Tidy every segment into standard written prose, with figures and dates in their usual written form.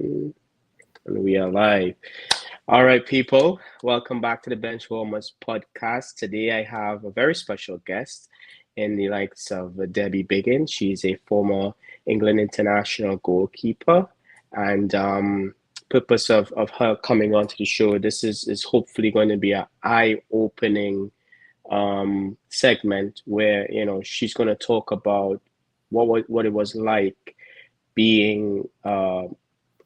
And we are live. All right, people, welcome back to the Benchwarmers podcast. Today I have a very special guest in the likes of Debbie Biggins. She's a former England international goalkeeper. And purpose of her coming onto the show, this is hopefully going to be an eye-opening segment where, she's going to talk about what it was like being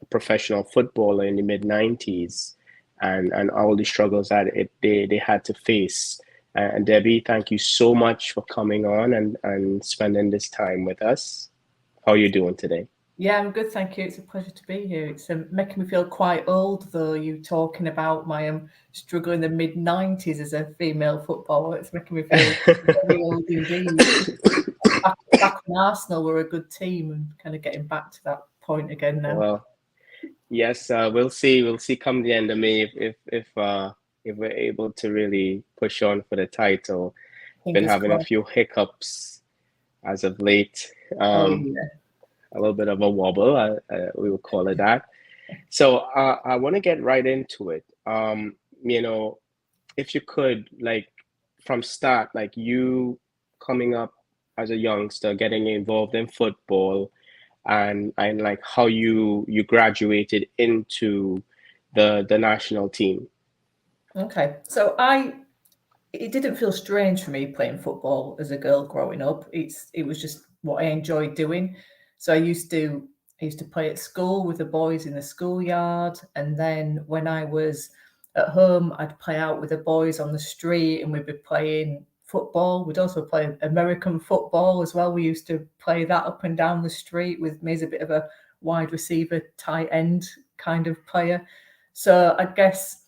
professional footballer in the mid 90s and all the struggles that they had to face. And Debbie, thank you so much for coming on and spending this time with us. How are you doing today? Yeah, I'm good, thank you. It's a pleasure to be here. It's making me feel quite old, though, you talking about my struggle in the mid-90s as a female footballer. It's making me feel very old indeed. Back when Arsenal were a good team and kind of getting back to that point again now. Well, yes, we'll see. We'll see come the end of May if we're able to really push on for the title. Been having a few hiccups as of late. A little bit of a wobble, we would call it that. So I want to get right into it. If you could, like from start, like you coming up as a youngster, getting involved in football, and like how you graduated into the national team. Okay, so it didn't feel strange for me playing football as a girl growing up. It was just what I enjoyed doing. So I used to play at school with the boys in the schoolyard, and then when I was at home, I'd play out with the boys on the street, and we'd be playing football. We'd also play American football as well. We used to play that up and down the street with me as a bit of a wide receiver, tight end kind of player. So I guess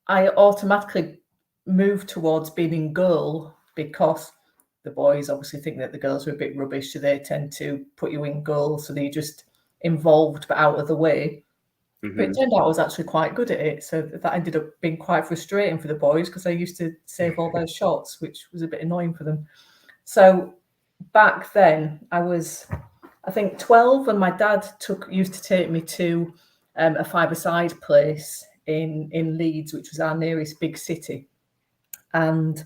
I automatically moved towards being in goal because the boys obviously think that the girls are a bit rubbish, so they tend to put you in goal, so they're just involved but out of the way. Mm-hmm. But it turned out I was actually quite good at it, so that ended up being quite frustrating for the boys because I used to save all those shots, which was a bit annoying for them. So back then I was, I think, 12, and my dad used to take me to a five-a-side place in Leeds, which was our nearest big city. And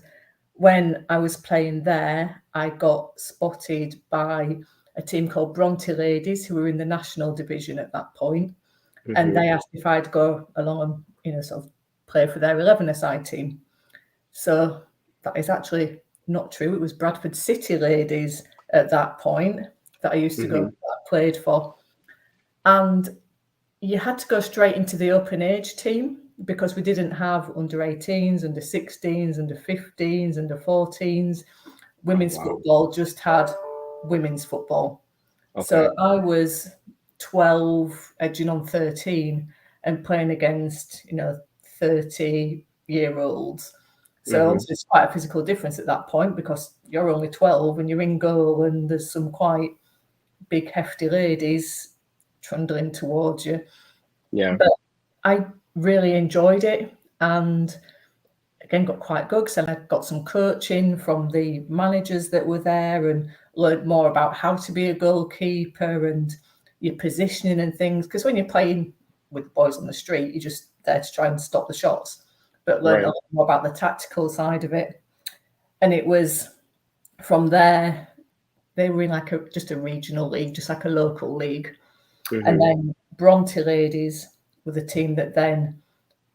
when I was playing there, I got spotted by a team called Bronte Ladies, who were in the national division at that point. Mm-hmm. And they asked if I'd go along and, sort of play for their 11-a-side team. So that is actually not true. It was Bradford City Ladies at that point that I used to go, that played for. And you had to go straight into the open age team because we didn't have under 18s, under 16s, under 15s, under 14s. Women's football just had women's football. Okay. So I was 12, edging on 13, and playing against, 30-year-olds. So obviously it's quite a physical difference at that point because you're only 12 and you're in goal and there's some quite big, hefty ladies trundling towards you. Yeah. But I really enjoyed it, and again got quite good because I got some coaching from the managers that were there and learned more about how to be a goalkeeper and your positioning and things, because when you're playing with boys on the street, you're just there to try and stop the shots, but learn a lot more about the tactical side of it. And it was from there, they were in like just a regional league, just like a local league. And then Bronte Ladies were the team that then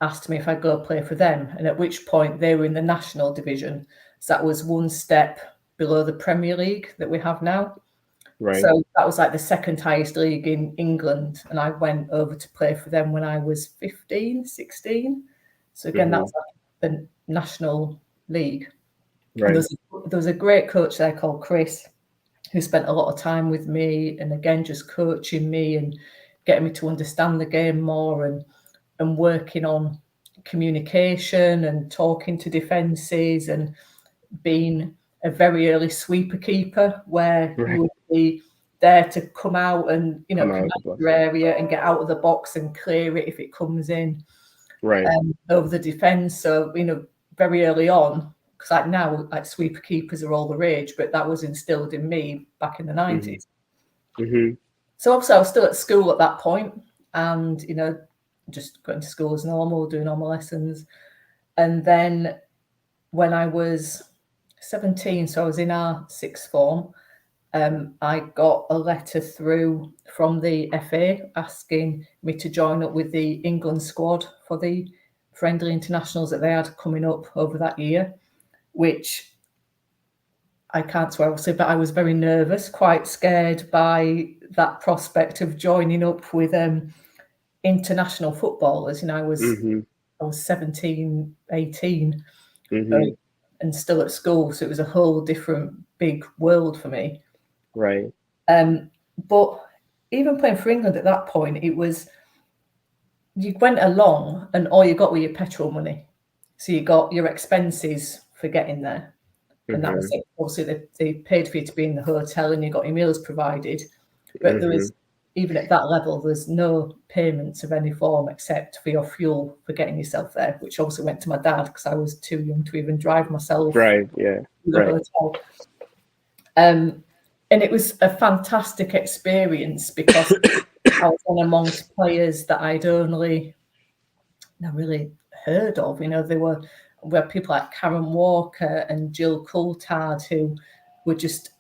asked me if I'd go play for them, and at which point they were in the national division. So that was one step below the Premier League that we have now. Right. So that was like the second highest league in England, and I went over to play for them when I was 15, 16. So again, that's like the national league. Right. And there was a great coach there called Chris, who spent a lot of time with me and again just coaching me and getting me to understand the game more and working on communication and talking to defences and being a very early sweeper keeper where you would be there to come out and come out your area and get out of the box and clear it if it comes in over the defence. So very early on, because like now, like sweeper keepers are all the rage, but that was instilled in me back in the 90s. So obviously I was still at school at that point, and just going to school as normal, doing normal lessons. And then when I was 17, so I was in our sixth form, I got a letter through from the FA asking me to join up with the England squad for the friendly internationals that they had coming up over that year, which I can't swear obviously, but I was very nervous, quite scared by that prospect of joining up with international footballers. I was 17, 18, and still at school, so it was a whole different big world for me. Right. But even playing for England at that point, it was, you went along and all you got were your petrol money. So you got your expenses for getting there. And that was it. Obviously, they paid for you to be in the hotel and you got your meals provided. But there was, even at that level, there's no payments of any form except for your fuel for getting yourself there, which obviously went to my dad because I was too young to even drive myself Right, yeah. to the hotel. And it was a fantastic experience because I was one amongst players that I'd only really heard of. There were people like Karen Walker and Jill Coulthard who were just,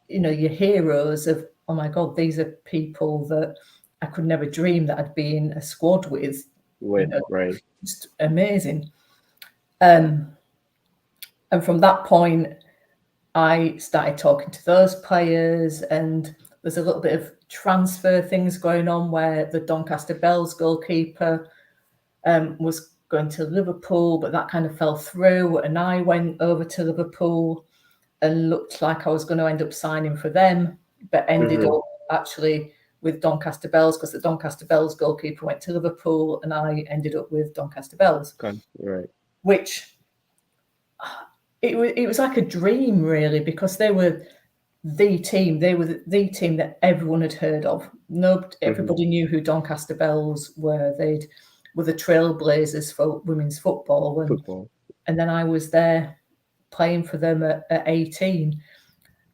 your heroes of, oh my God, these are people that I could never dream that I'd be in a squad with. Right. Just amazing. And from that point, I started talking to those players, and there's a little bit of transfer things going on where the Doncaster Bell's goalkeeper was going to Liverpool, but that kind of fell through. And I went over to Liverpool and looked like I was going to end up signing for them, but ended up actually with Doncaster Bells because the Doncaster Bells goalkeeper went to Liverpool and I ended up with Doncaster Bells. Right. Which it was like a dream, really, because they were the team. They were the team that everyone had heard of. Everybody knew who Doncaster Bells were. They were the trailblazers for women's football. And then I was there playing for them at 18.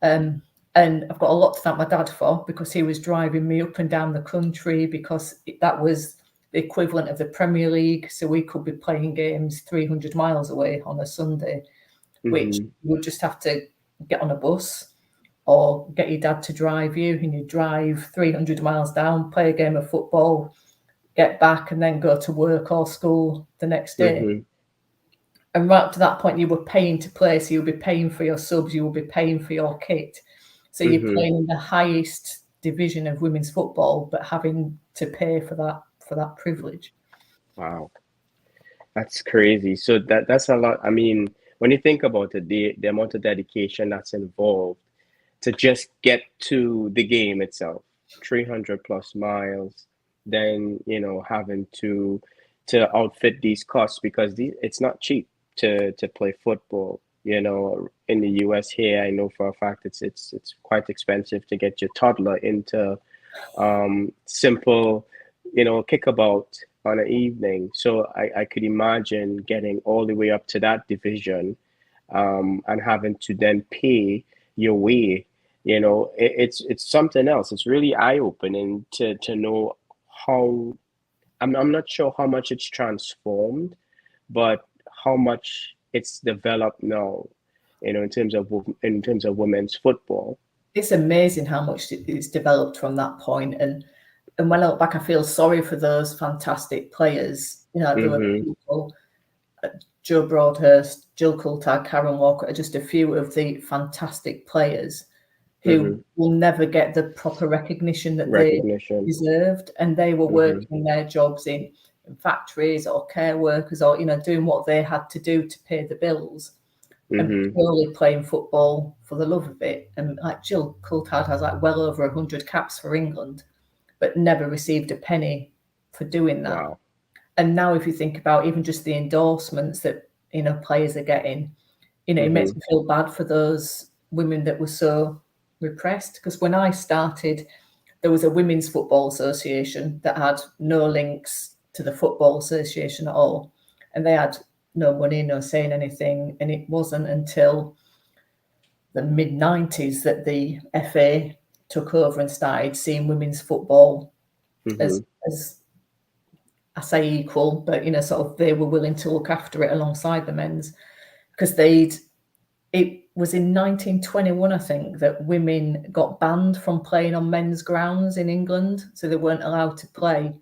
And I've got a lot to thank my dad for, because he was driving me up and down the country, because that was the equivalent of the Premier League. So we could be playing games 300 miles away on a Sunday, which you would just have to get on a bus or get your dad to drive you, and you drive 300 miles down, play a game of football, get back, and then go to work or school the next day. And right up to that point, you were paying to play. So you'll be paying for your subs, you will be paying for your kit. So you're playing in the highest division of women's football, but having to pay for that privilege. Wow. That's crazy. So that's a lot. I mean, when you think about it, the amount of dedication that's involved to just get to the game itself, 300 plus miles, then, having to outfit these costs, because it's not cheap to play football. In the US here, I know for a fact it's quite expensive to get your toddler into simple, kickabout on an evening. So I could imagine getting all the way up to that division, and having to then pay your way. It's something else. It's really eye-opening to know how, I'm not sure how much it's transformed, but how much it's developed now, in terms of women's football. It's amazing how much it's developed from that point. And when I look back, I feel sorry for those fantastic players. There were people, Joe Broadhurst, Jill Coulthard, Karen Walker, are just a few of the fantastic players who will never get the proper recognition that they deserved. And they were working their jobs in factories or care workers, or doing what they had to do to pay the bills, and purely playing football for the love of it. And like Jill Coulthard has well over 100 caps for England, but never received a penny for doing that. Wow. And now if you think about even just the endorsements that players are getting, it makes me feel bad for those women that were so repressed. Because when I started, there was a Women's Football Association that had no links to the Football Association at all, and they had no money, no saying anything. And it wasn't until the mid-90s that the FA took over and started seeing women's football as as I say equal, but sort of they were willing to look after it alongside the men's, because it was in 1921, I think, that women got banned from playing on men's grounds in England, so they weren't allowed to play,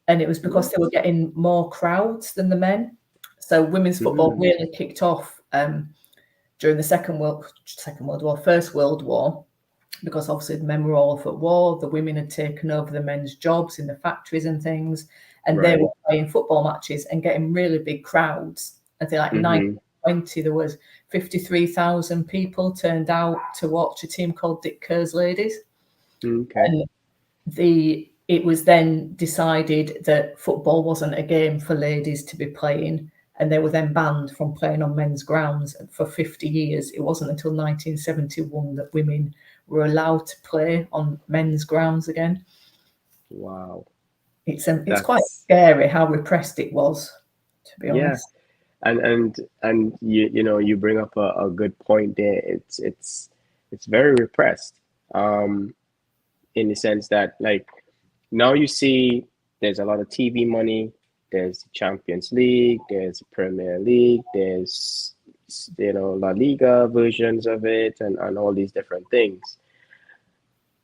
and it was because they were getting more crowds than the men. So women's football really kicked off during the First World War, because obviously the men were all off at war. The women had taken over the men's jobs in the factories and things, and they were playing football matches and getting really big crowds. I think like 1920, there was 53,000 people turned out to watch a team called Dick Kerr's Ladies. Okay. And it was then decided that football wasn't a game for ladies to be playing, and they were then banned from playing on men's grounds for 50 years. It wasn't until 1971 that women were allowed to play on men's grounds again. Wow. It's quite scary how repressed it was, to be honest. And you bring up a good point there. It's very repressed, in the sense that, like, now you see there's a lot of TV money. There's Champions League, there's Premier League, there's La Liga versions of it, and all these different things.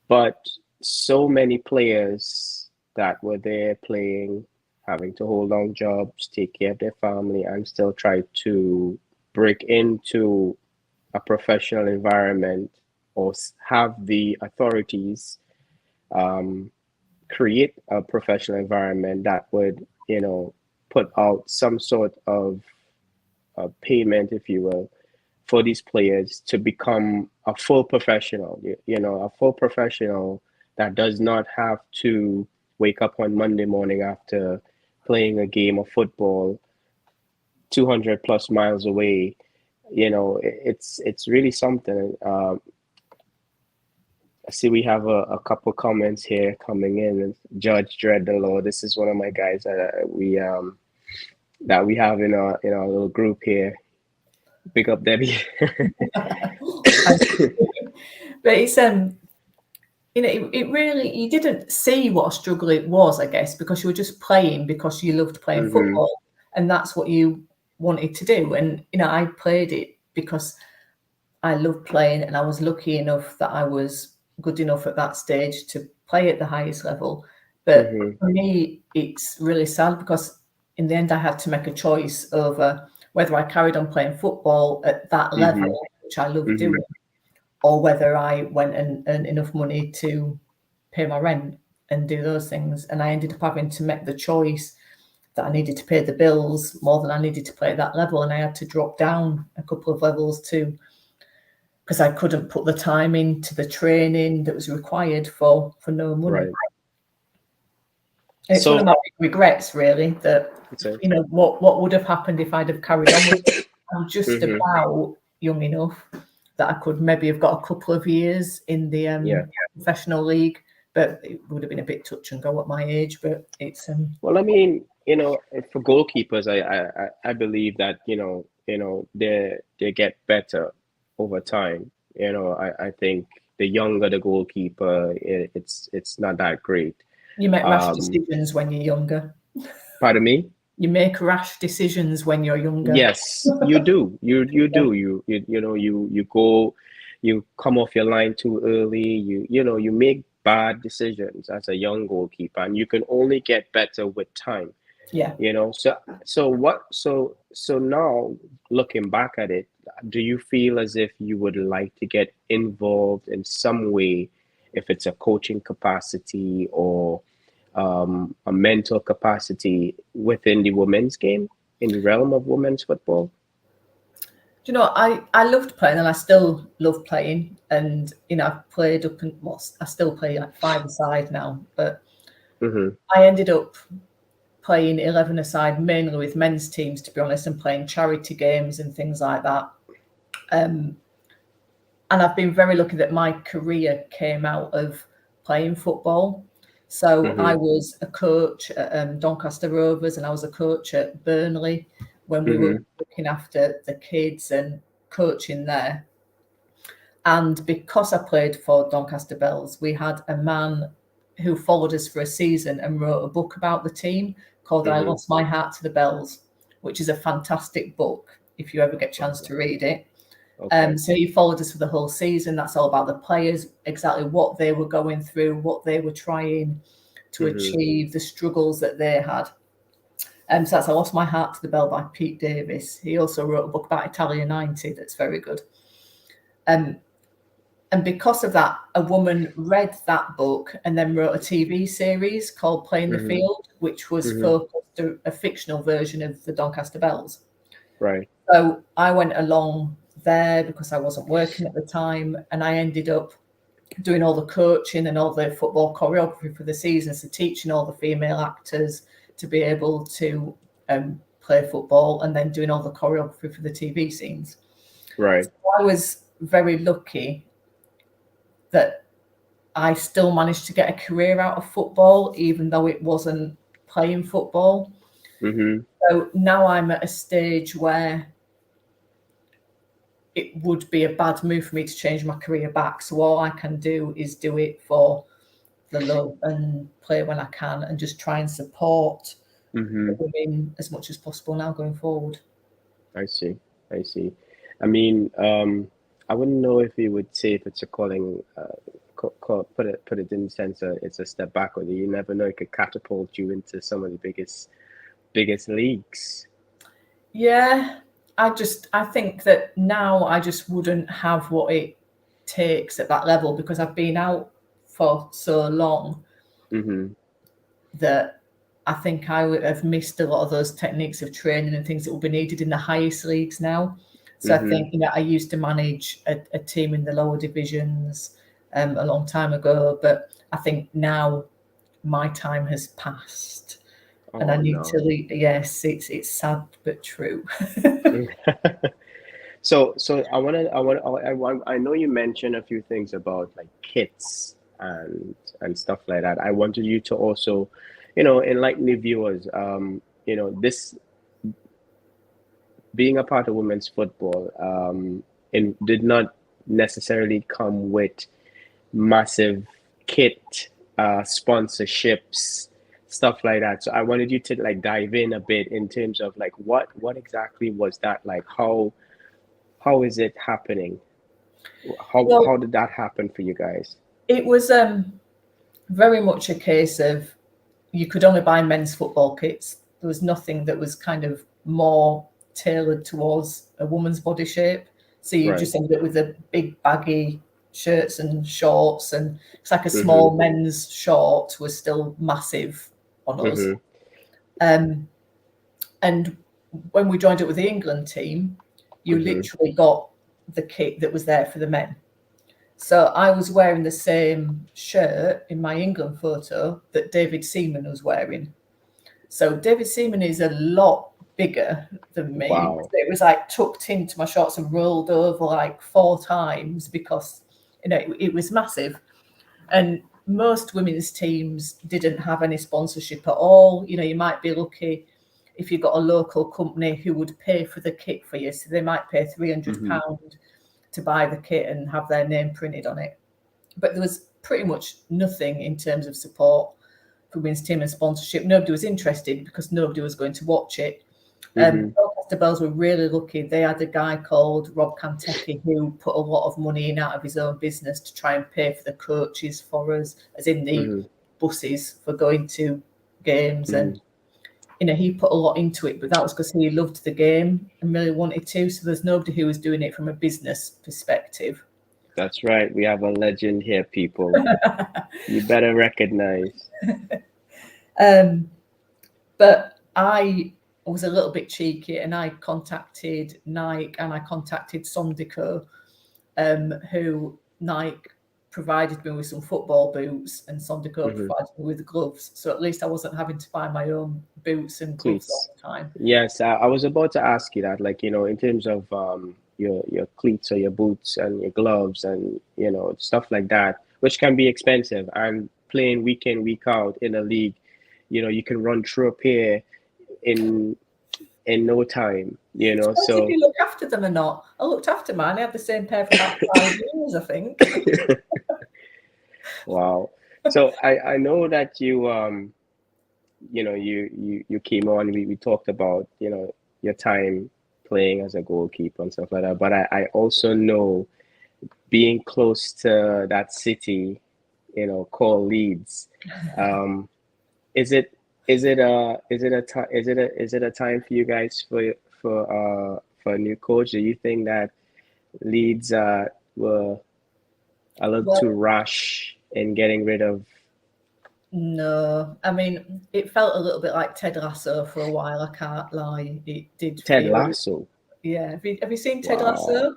But so many players that were there playing, having to hold down jobs, take care of their family, and still try to break into a professional environment, or have the authorities create a professional environment that would, put out some sort of payment, if you will, for these players to become a full professional, a full professional that does not have to wake up on Monday morning after playing a game of football 200 plus miles away. It's really something. I see we have a couple comments here coming in. Judge Dread the Law. This is one of my guys that we have in our little group here. Big up, Debbie. But it's it really, you didn't see what a struggle it was, I guess, because you were just playing because you loved playing football, and that's what you wanted to do. And I played it because I loved playing, and I was lucky enough that I was good enough at that stage to play at the highest level. But for me, it's really sad, because in the end I had to make a choice over whether I carried on playing football at that level, which I loved doing, or whether I went and earned enough money to pay my rent and do those things. And I ended up having to make the choice that I needed to pay the bills more than I needed to play at that level. And I had to drop down a couple of levels too, because I couldn't put the time into the training that was required for no money. Right. It's one of my regrets, really, that what would have happened if I'd have carried on with it. I'm just about young enough that I could maybe have got a couple of years in the professional league, but it would have been a bit touch and go at my age. But it's well, I mean, for goalkeepers, I believe that they get better over time. I think the younger the goalkeeper, it's not that great. You make rash decisions when you're younger. Pardon me? You make rash decisions when you're younger. Yes, you do. You do. You go, you come off your line too early. You make bad decisions as a young goalkeeper, and you can only get better with time. Yeah. So now, looking back at it, do you feel as if you would like to get involved in some way, if it's a coaching capacity or a mental capacity within the women's game, in the realm of women's football? I loved playing, and I still love playing. And I've played up and I still play like 5-a-side now, but I ended up playing 11-a-side mainly with men's teams, to be honest, and playing charity games and things like that. And I've been very lucky that my career came out of playing football. So I was a coach at Doncaster Rovers, and I was a coach at Burnley when we were looking after the kids and coaching there. And because I played for Doncaster Bells, we had a man who followed us for a season and wrote a book about the team called I Mm-hmm. Lost My Heart to the Bells, which is a fantastic book if you ever get a chance to read it. Okay. So he followed us for the whole season. That's all about the players, exactly what they were going through, what they were trying to Mm-hmm. achieve, the struggles that they had. So that's I Lost My Heart to the Bell by Pete Davis. He also wrote a book about Italia 90 that's very good. And because of that, a woman read that book and then wrote a TV series called Playing the Mm-hmm. Field, which was Mm-hmm. focused on a fictional version of the Doncaster Bells. Right. So I went along there because I wasn't working at the time, and I ended up doing all the coaching and all the football choreography for the season, so teaching all the female actors to be able to play football, and then doing all the choreography for the TV scenes. Right. So I was very lucky that I still managed to get a career out of football, even though it wasn't playing football. Mm-hmm. So now I'm at a stage where it would be a bad move for me to change my career back. So all I can do is do it for the love and play when I can, and just try and support Mm-hmm. the women as much as possible now going forward. I see. I see. I mean, I wouldn't know if you would say if it's a calling, put it in the sense that it's a step backward. You never know; it could catapult you into some of the biggest leagues. Yeah, I think that now I just wouldn't have what it takes at that level, because I've been out for so long Mm-hmm. that I think I would have missed a lot of those techniques of training and things that will be needed in the highest leagues now. So I Mm-hmm. think, I used to manage a team in the lower divisions a long time ago, but I think now my time has passed and I Oh need to no. leave. Yes, it's sad but true. So I know you mentioned a few things about like kits and stuff like that. I wanted you to also, enlighten the viewers. This being a part of women's football, it did not necessarily come with massive kit, sponsorships, stuff like that. So I wanted you to like dive in a bit in terms of like what exactly was that like? How is it happening? How Well, did that happen for you guys? it was very much a case of you could only buy men's football kits. There was nothing that was kind of more tailored towards a woman's body shape. So you Right. just ended up with the big baggy shirts and shorts, and it's like a Mm-hmm. small men's short was still massive on us. Mm-hmm. Um, and when we joined up with the England team, you Mm-hmm. literally got the kit that was there for the men. So I was wearing the same shirt in my England photo that David Seaman was wearing. So David Seaman is a lot bigger than me. Wow. It was like tucked into my shorts and rolled over like 4 times because it was massive. And most women's teams didn't have any sponsorship at all. You might be lucky if you got a local company who would pay for the kit for you. So they might pay Mm-hmm. £300 to buy the kit and have their name printed on it. But there was pretty much nothing in terms of support for women's team and sponsorship. Nobody was interested because nobody was going to watch it. Mm-hmm. Doncaster Bells were really lucky. They had a guy called Rob Cantecchi who put a lot of money in out of his own business to try and pay for the coaches for us, as in the Mm-hmm. buses for going to games. Mm-hmm. And he put a lot into it, but that was because he loved the game and really wanted to. So there's nobody who was doing it from a business perspective. That's right. We have a legend here, people. You better recognize. But I was a little bit cheeky and I contacted Nike and I contacted Sondico, who Nike provided me with some football boots and Sondico Mm-hmm. provided me with gloves. So at least I wasn't having to buy my own boots and gloves all Cleats. the time. Yes, I was about to ask you that, like, in terms of your cleats or your boots and your gloves and stuff like that, which can be expensive, and playing week in, week out in a league, you can run through a pair in no time, Depends if so you look after them or not. I looked after mine. I had the same pair for about 5 years, I think. wow. So I know that you came on. We talked about your time playing as a goalkeeper and stuff like that. But I also know being close to that city, called Leeds. Um, is it is it a time for you guys for a new coach? Do you think that Leeds were a little too Well, rash in getting rid of no, I mean, it felt a little bit like Ted Lasso for a while. I can't lie. It did Ted feel, Lasso? yeah. Have you seen Ted Wow. Lasso?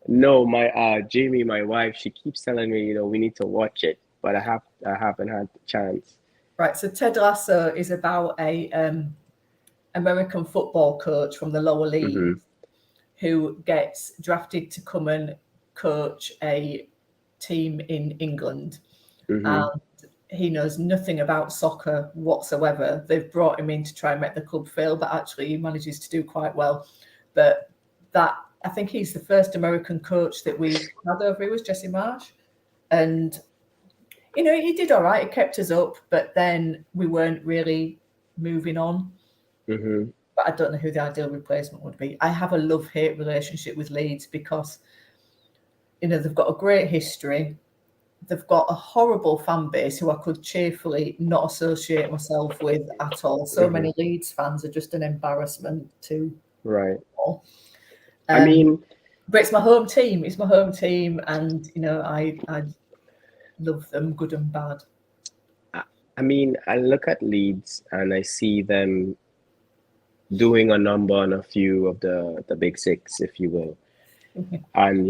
No, my Jamie, my wife, she keeps telling me, we need to watch it, but I haven't had the chance. Right. So Ted Lasso is about a American football coach from the lower Mm-hmm. leagues who gets drafted to come and coach a team in England. Mm-hmm. And he knows nothing about soccer whatsoever. They've brought him in to try and make the club fail, but actually he manages to do quite well. But that I think he's the first American coach that we've had over. He was Jesse Marsh. And he did all right. It kept us up, but then we weren't really moving on. Mm-hmm. But I don't know who the ideal replacement would be. I have a love-hate relationship with Leeds because they've got a great history. They've got a horrible fan base who I could cheerfully not associate myself with at all. So Mm-hmm. many Leeds fans are just an embarrassment to Right. all. I Um, mean, but it's my home team. It's my home team, and I love them, good and bad. I, I mean, I look at Leeds and I see them doing a number on a few of the big six, if you will. And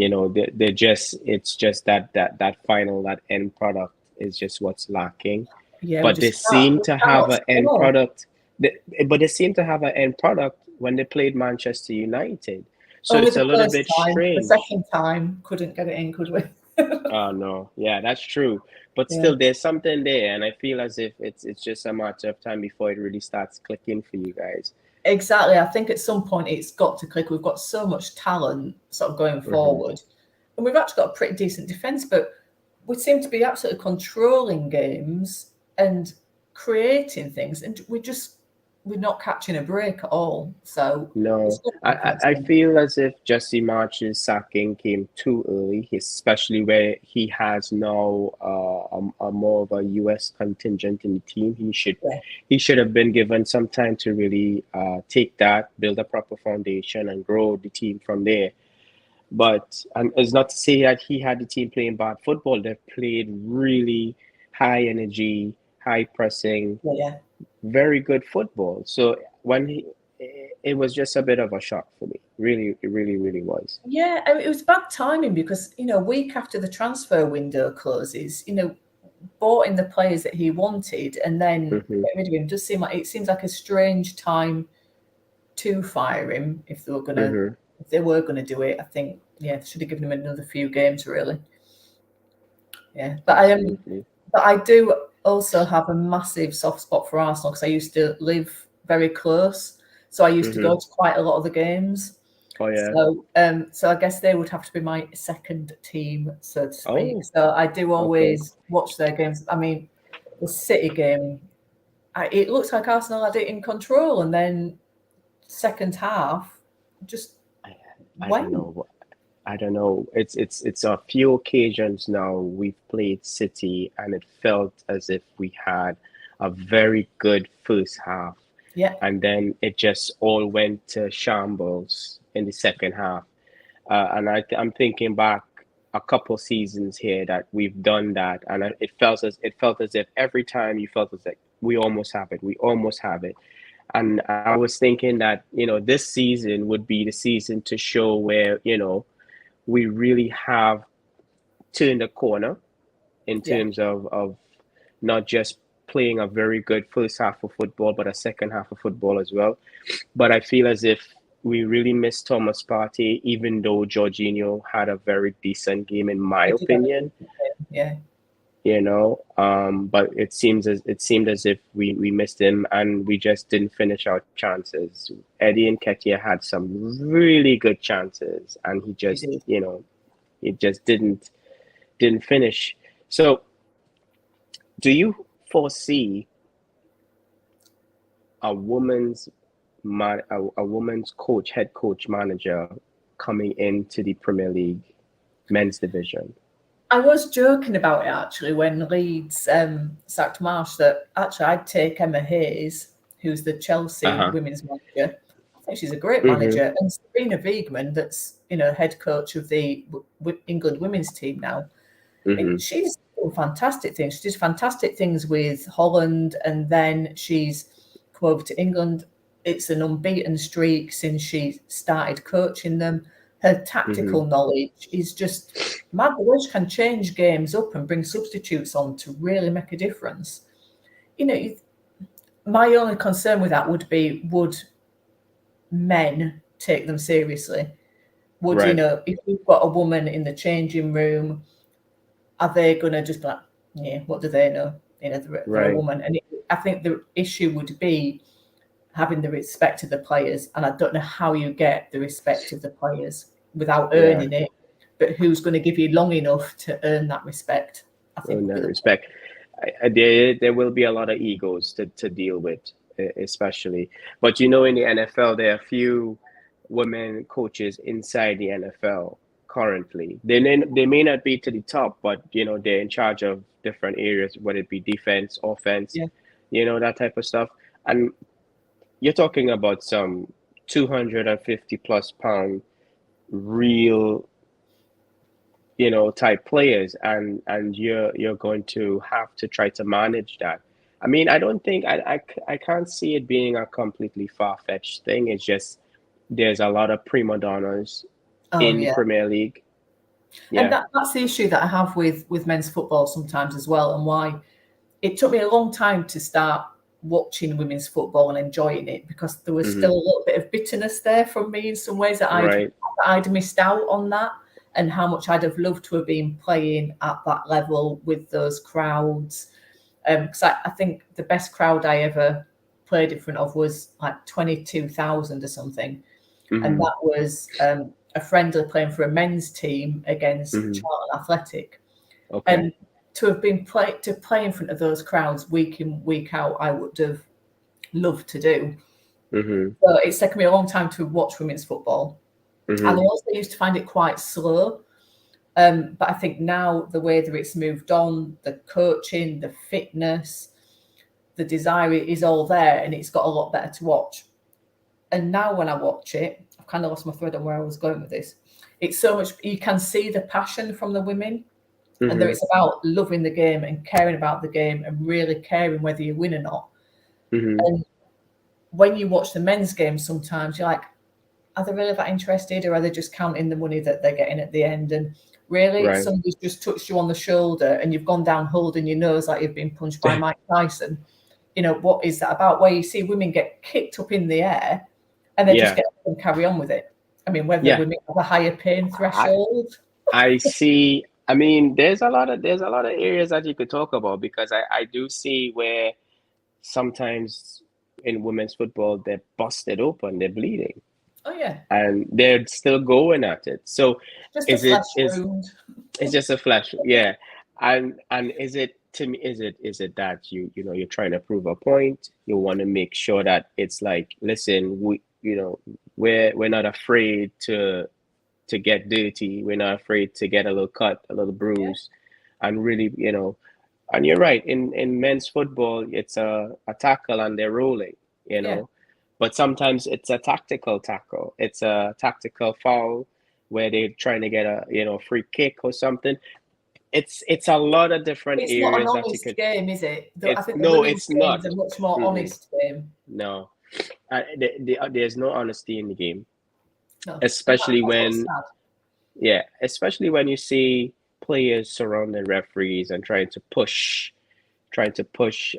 they're just it's just that final, that end product is just what's lacking. Yeah, But they seem we to have cannot an end score. product. But they seem to have an end product when they played Manchester United. So Only it's a the little first bit time. The strange. second time couldn't get it in, could we? Oh no, yeah, that's true. But Yeah. still, there's something there, and I feel as if it's just a matter of time before it really starts clicking for you guys. Exactly. I think at some point it's got to click. We've got so much talent sort of going Hmm. forward. And we've actually got a pretty decent defence, but we seem to be absolutely controlling games and creating things. And we're not catching a break at all. So it's No, going to I, come I quite I soon. feel as if Jesse March's sacking came too early, especially where he has now a more of a US contingent in the team. Yeah. He should have been given some time to really take that, build a proper foundation, and grow the team from there. But and it's not to say that he had the team playing bad football. They played really high energy, high pressing, Yeah. Yeah. very good football. So when it was just a bit of a shock for me. Really, it really, really was. Yeah, I mean, it was bad timing because, a week after the transfer window closes, bought in the players that he wanted and then Hmm. get rid of him does seem like it seems like a strange time to fire him Hmm. if they were gonna do it. I think yeah, they should have given him another few games really. Yeah, Absolutely. but I do also have a massive soft spot for Arsenal because I used to live very close, so I used to go Hmm. to quite a lot of the games. Oh yeah. So I guess they would have to be my second team, so to speak. Oh, So I do okay. always watch their games. I mean, the City game, it looks like Arsenal had it in control, and then second half just I, I don't went. know. I don't know. It's a few occasions now we've played City and it felt as if we had a very good first half, Yeah, and then it just all went to shambles in the second half. And I'm thinking back a couple seasons here that we've done that, and it felt as if every time you felt as like we almost have it, we almost have it. And I was thinking that this season would be the season to show where we really have turned a corner in yeah, terms of not just playing a very good first half of football, but a second half of football as well. But I feel as if we really missed Thomas Partey, even though Jorginho had a very decent game, in my they did have a opinion. decent game. Yeah, But it seemed as if we missed him and we just didn't finish our chances. Eddie and Ketia had some really good chances, and they did. he just didn't finish. So do you foresee a woman's a woman's coach, head coach, manager coming into the Premier League men's division? I was joking about it actually when Leeds sacked Marsh, that actually I'd take Emma Hayes, who's the Chelsea Uh-huh. women's manager. I think she's a great Mm-hmm. manager, and Serena Wiegman, that's head coach of the England women's team now. I mean, Mm-hmm. she's done fantastic things. She did fantastic things with Holland, and then she's come over to England. It's an unbeaten streak since she started coaching them. Her Mm-hmm. tactical knowledge is just mad. The way she can change games up and bring substitutes on to really make a difference. My only concern with that would be, would men take them seriously? Would, Right. if you've got a woman in the changing room, are they going to just be like, yeah, what do they know? They're a Right. woman. And I think the issue would be having the respect of the players. And I don't know how you get the respect of the players without Yeah. earning it. But who's going to give you long enough to earn that respect? I think In would be that the respect, there will be a lot of egos to deal with, especially. But in the NFL, there are a few women coaches inside the NFL currently. They may not be to the top, but they're in charge of different areas, whether it be defense, offense, yeah. that type of stuff. And you're talking about some 250 plus pound real type players, and you're going to have to try to manage that. I mean, I don't think I can't see it being a completely far-fetched thing. It's just there's a lot of prima donnas Oh in the yeah. Premier League. And Yeah. that's the issue that I have with men's football sometimes as well, and why it took me a long time to start watching women's football and enjoying it, because there was Hmm. still a little bit of bitterness there from me in some ways, that Right. I'd missed out on that, and how much I'd have loved to have been playing at that level with those crowds. Because I think the best crowd I ever played in front of was like 22,000 or something, and Hmm. that was a friendly playing for a men's team against Hmm. Charlton Athletic. Okay. And to have been play in front of those crowds week in, week out, I would have loved to do. Hmm. So it's taken me a long time to watch women's football. And I Hmm. also used to find it quite slow. But I think now the way that it's moved on, the coaching, the fitness, the desire is all there, and it's got a lot better to watch. And now when I watch it, I've kind of lost my thread on where I was going with this. It's so much, you can see the passion from the women, and that Hmm. it's about loving the game and caring about the game and really caring whether you win or not. Hmm. And when you watch the men's game, sometimes you're like, are they really that interested, or are they just counting the money that they're getting at the end? And really, Right. somebody's just touched you on the shoulder and you've gone down holding your nose like you've been punched by Mike Tyson. What is that about? Where you see women get kicked up in the air and they just Yeah. get up and carry on with it. I mean, whether Yeah. women have a higher pain I threshold. I see. I mean, there's a lot of areas that you could talk about, because I do see where sometimes in women's football they're busted open, they're bleeding, Oh yeah, and they're still going at it. So just a is flesh it is wound. it's just a flash, yeah. And is it, to me, is it that you're trying to prove a point? You want to make sure that it's like, listen, we're not afraid to get dirty. We're not afraid to get a little cut, a little Yeah, bruise, and really, and you're right. In men's football, it's a tackle and they're rolling, you yeah. know. But sometimes it's a tactical tackle. It's a tactical foul where they're trying to get a free kick or something. It's a lot of different It's not an areas that you honest could. game, is it? I It's think the no, women's it's game is not. a much more Mm-mm, honest game. no, there's no honesty in the game, No, and especially that's what's when. sad. Yeah, especially when you see players surrounding referees and trying to push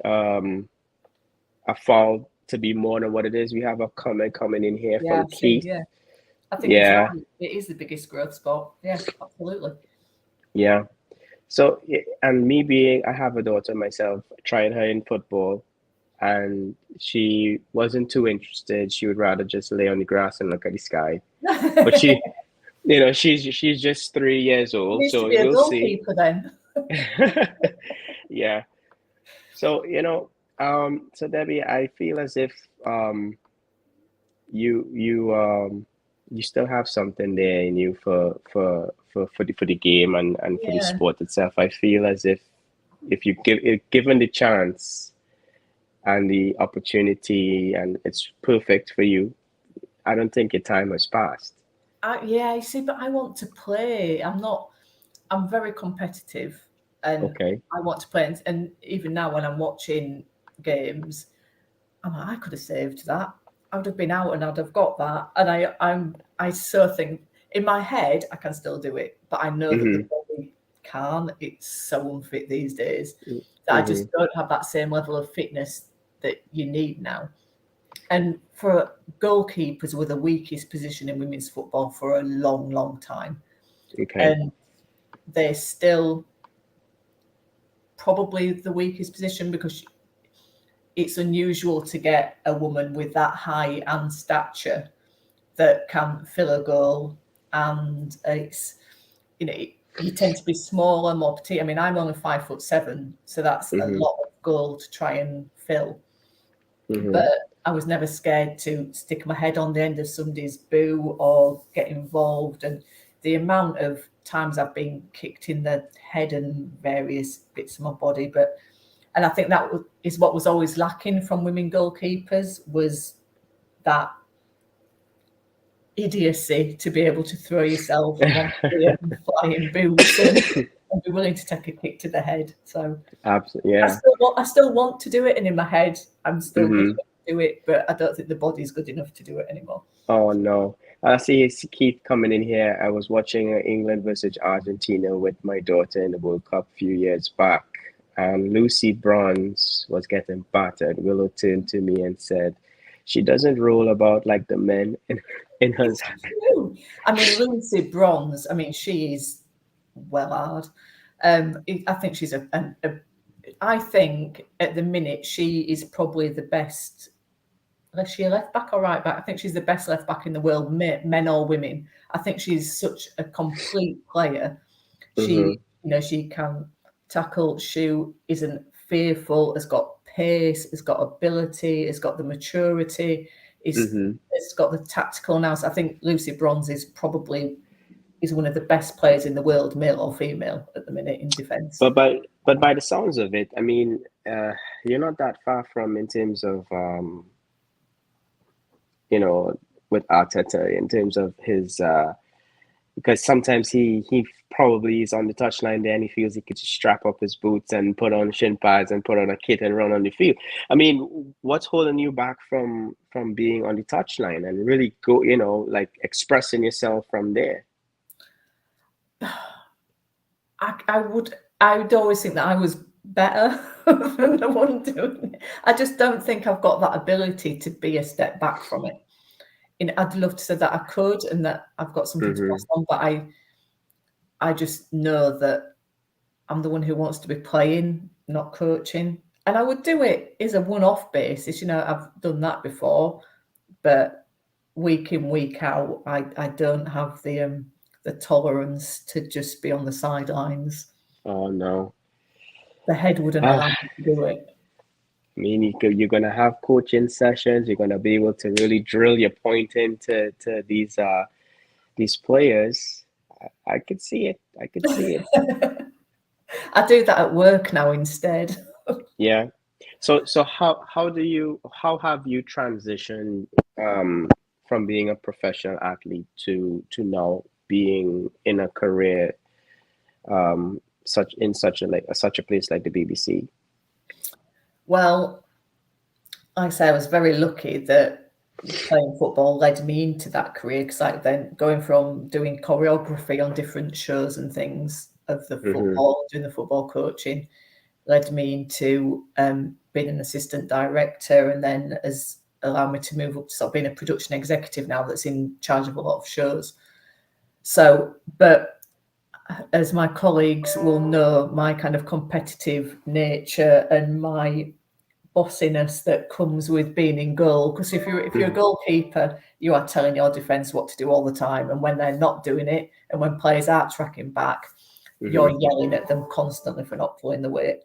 a foul to be more than what it is. We have a comment coming in here Yeah, from I've seen. Keith. Yeah, I think he's Yeah, right. It is the biggest growth spot. Yeah, absolutely. yeah. So, and me being, I have a daughter myself, trying her in football, and she wasn't too interested. She would rather just lay on the grass and look at the sky. But she's just 3 years old, Needs to so be a we'll see. goalkeeper then. Yeah. So, so Debbie, I feel as if you you um you still have something there in you for the game and for the Yeah. sport itself. I feel as if you if given the chance and the opportunity and it's perfect for you, I don't think your time has passed. Yeah, you see, but I want to play. I'm very competitive and Okay. I want to play. And even now, when I'm watching games, I'm like, I could have saved that. I would have been out and I'd have got that. And I so think in my head, I can still do it, but I know that the Mm-hmm. body can't. It's so unfit these days that I Mm-hmm. just don't have that same level of fitness that you need now. And for goalkeepers were the weakest position in women's football for a long, long time. Okay. And they're still probably the weakest position because it's unusual to get a woman with that height and stature that can fill a goal. And it's, you know, you tend to be smaller, more petite. I mean, I'm only 5'7", so that's a Mm-hmm. lot of goal to try and fill. Mm-hmm. But I was never scared to stick my head on the end of somebody's boo or get involved. And the amount of times I've been kicked in the head and various bits of my body, and I think that is what was always lacking from women goalkeepers was that idiocy to be able to throw yourself onto the flying boots and be willing to take a kick to the head. So Absolutely. Yeah. I still want to do it, and in my head, I'm still good Mm-hmm. enough to do it, but I don't think the body's good enough to do it anymore. Oh no. I see Keith coming in here. I was watching England versus Argentina with my daughter in the World Cup a few years back, and Lucy Bronze was getting battered. Willow turned to me and said, "She doesn't roll about like the men in her." It's true. I mean, Lucy Bronze. I mean, she is well hard. I think she's I think at the minute she is probably the best. Is she a left back or right back? I think she's the best left back in the world, men or women. I think she's such a complete player. Mm-hmm. She can tackle, shoot, isn't fearful, has got pace, has got ability, has got the maturity, Mm-hmm. it's got the tactical nous. I think Lucy Bronze is one of the best players in the world, male or female, at the minute in defence. But by the sounds of it, I mean, you're not that far from in terms of you know, with Arteta in terms of his because sometimes he probably is on the touchline there and he feels he could just strap up his boots and put on shin pads and put on a kit and run on the field. I mean, what's holding you back from being on the touchline and really go, like expressing yourself from there? I would always think that I was better than the one doing it. I just don't think I've got that ability to be a step back from it. I'd love to say that I could and that I've got something to Mm-hmm. pass on, but I just know that I'm the one who wants to be playing, not coaching. And I would do it as a one-off basis. I've done that before, but week in, week out, I don't have the tolerance to just be on the sidelines. Oh no. The head wouldn't Ah, allow me to do it. I mean, you're gonna have coaching sessions. You're gonna be able to really drill your point into these players. I could see it. I could see it. I do that at work now instead. Yeah. So how have you transitioned from being a professional athlete to now being in a career such a place like the BBC? Well, like I say, I was very lucky that playing football led me into that career because then going from doing choreography on different shows and things of the Mm-hmm. football, doing the football coaching, led me into being an assistant director, and then has allowed me to move up to sort of being a production executive now that's in charge of a lot of shows. So, but as my colleagues will know, my kind of competitive nature and my bossiness that comes with being in goal. Because if you're a Mm-hmm. goalkeeper, you are telling your defence what to do all the time, and when they're not doing it, and when players are tracking back, you're Mm-hmm. yelling at them constantly for not pulling the weight.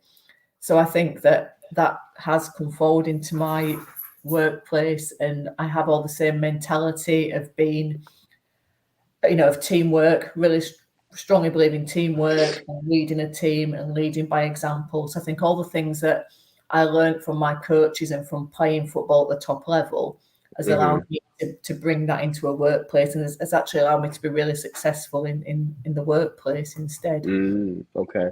So I think that that has come forward into my workplace, and I have all the same mentality of being, of teamwork, really strongly believe in teamwork and leading a team and leading by example. So I think all the things that I learned from my coaches and from playing football at the top level has allowed me to bring that into a workplace, and has actually allowed me to be really successful in the workplace instead. Okay.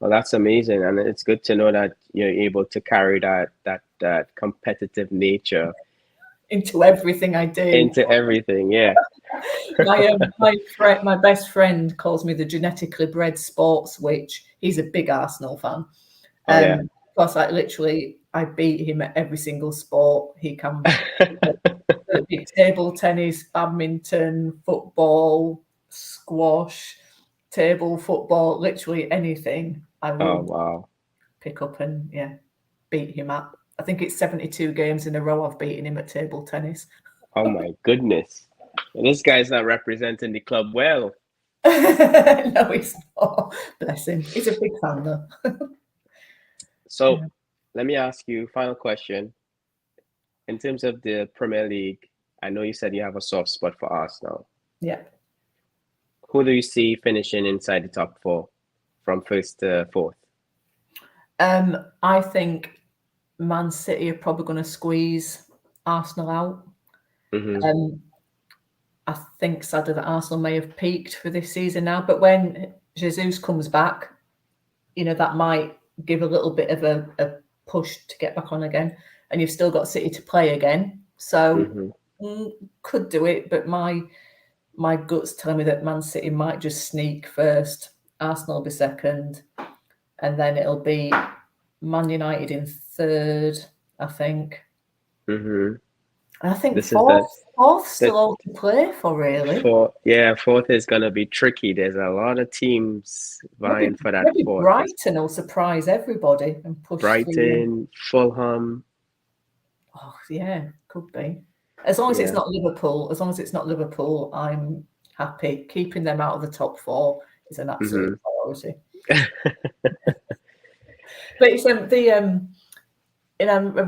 Well, that's amazing, and it's good to know that you're able to carry that competitive nature Into everything I do. into everything. Yeah. My best friend calls me the genetically bred sports witch. He's a big Arsenal fan. Oh yeah. Because like literally, I beat him at every single sport he can. Table tennis, badminton, football, squash, table football, literally anything I Oh will wow. pick up and beat him at. I think it's 72 games in a row I've beaten him at table tennis. Oh my goodness. This guy's not representing the club well. No, he's not. Bless him. He's a big fan though. So let me ask you, final question. In terms of the Premier League, I know you said you have a soft spot for Arsenal. Yeah. Who do you see finishing inside the top four from first to fourth? I think Man City are probably going to squeeze Arsenal out. I think sadly that Arsenal may have peaked for this season now, but when Jesus comes back, that might give a little bit of a push to get back on again, and you've still got City to play again, so could do it. But my gut's telling me that Man City might just sneak first, Arsenal will be second, and then it'll be Man United in third, I think. I think fourth still all to play for, really. Fourth is going to be tricky. There's a lot of teams vying for that fourth. Brighton will surprise everybody and push Brighton, Fulham. Oh, yeah, could be. As long as it's not Liverpool, I'm happy. Keeping them out of the top four is an absolute priority. But it's I'm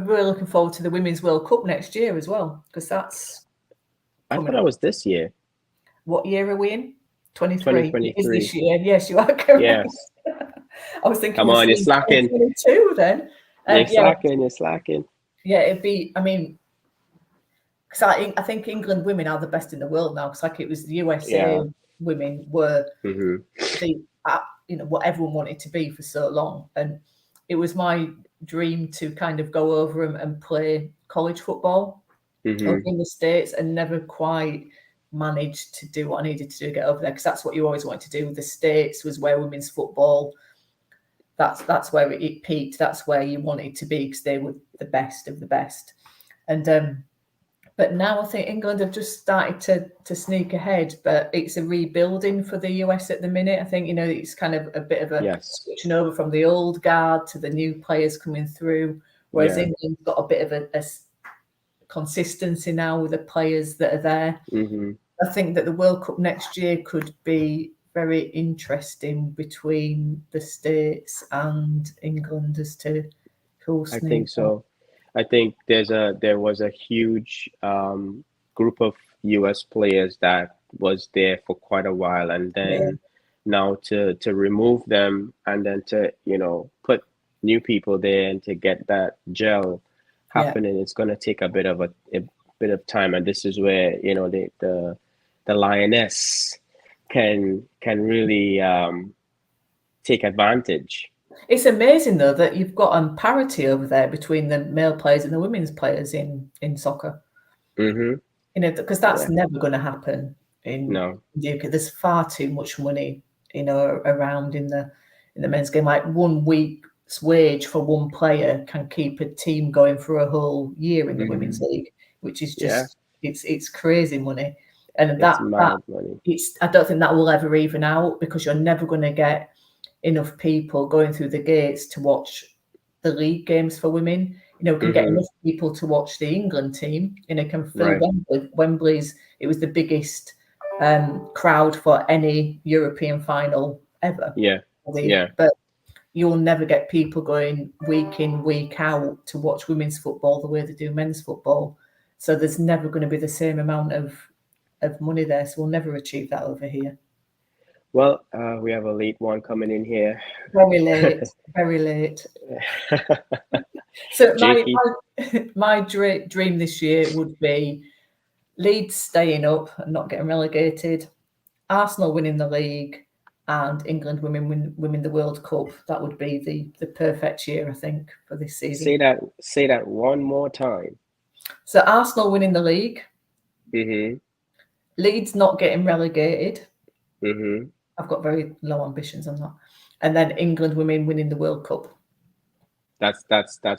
really looking forward to the Women's World Cup next year as well, because that's. I thought that was this year. What year are we in? 23. 2023. It is this year. Yes, you are correct. Yes. I was thinking. Come on, you're slacking. 22 then. You're slacking. Yeah, it'd be. I mean, because I think England women are the best in the world now. Because like it was the USA women were the what everyone wanted to be for so long, and it was my dream to kind of go over and play college football over in the States, and never quite managed to do what I needed to do to get over there, because that's what you always wanted to do. The States was where women's football, that's where it peaked, that's where you wanted to be, because they were the best of the best. And but now I think England have just started to sneak ahead, but it's a rebuilding for the US at the minute. I think, it's kind of a bit of a switching over from the old guard to the new players coming through, whereas England's got a bit of a consistency now with the players that are there. I think that the World Cup next year could be very interesting between the States and England as to who'll sneak. I think so. I think there was a huge group of US players that was there for quite a while, and then now to remove them and then to put new people there and to get that gel happening, it's going to take a bit of time, and this is where the Lioness can really take advantage. It's amazing though that you've got parity over there between the male players and the women's players in soccer. Because that's never going to happen in the UK. There's far too much money, around in the men's game. Like 1 week's wage for one player can keep a team going for a whole year in the women's league, which is just it's crazy money. And it's mad money. I don't think that will ever even out, because you're never going to get enough people going through the gates to watch the league games for women. Can get enough people to watch the England team. Can fill Wembley. Wembley's, it was the biggest crowd for any European final ever. But you'll never get people going week in, week out to watch women's football the way they do men's football. So there's never going to be the same amount of money there. So we'll never achieve that over here. Well, we have a late one coming in here. Very late, very late. So my dream this year would be Leeds staying up and not getting relegated, Arsenal winning the league, and England winning the World Cup. That would be the perfect year, I think, for this season. Say that one more time. So Arsenal winning the league, Mm-hmm. Leeds not getting relegated. Mm-hmm. I've got very low ambitions on that. And then England winning the World Cup. That's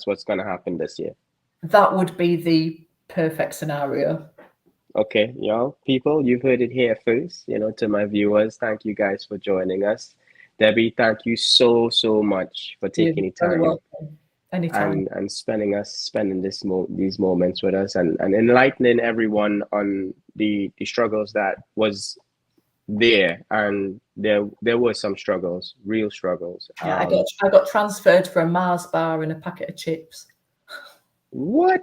what's gonna happen this year. That would be the perfect scenario. Okay, y'all, people, you've heard it here first. To my viewers, thank you guys for joining us. Debbie, thank you so much for taking the time Anytime. and spending these moments with us and enlightening everyone on the struggles that was there, and there were some struggles, real struggles. Yeah, I got transferred for a Mars bar and a packet of chips. What?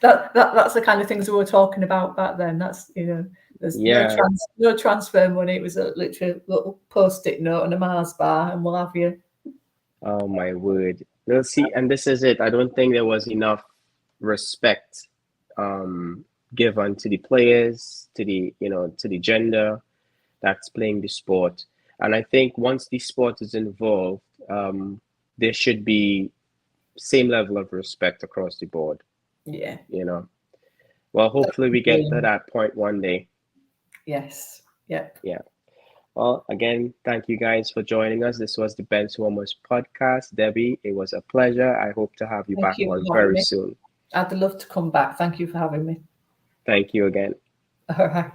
That's the kind of things we were talking about back then. That's there's no transfer money. It was literally a little post-it note and a Mars bar, and we'll have you. Oh my word! Well, see, and this is it. I don't think there was enough respect given to the players, to the gender that's playing the sport. And I think once the sport is involved, there should be same level of respect across the board. Yeah. Well, hopefully we get to that point one day. Yes. Yep. Yeah. Well, again, thank you guys for joining us. This was the Benchwarmers podcast. Debbie, it was a pleasure. I hope to have you back on very soon. I'd love to come back. Thank you for having me. Thank you again. All right.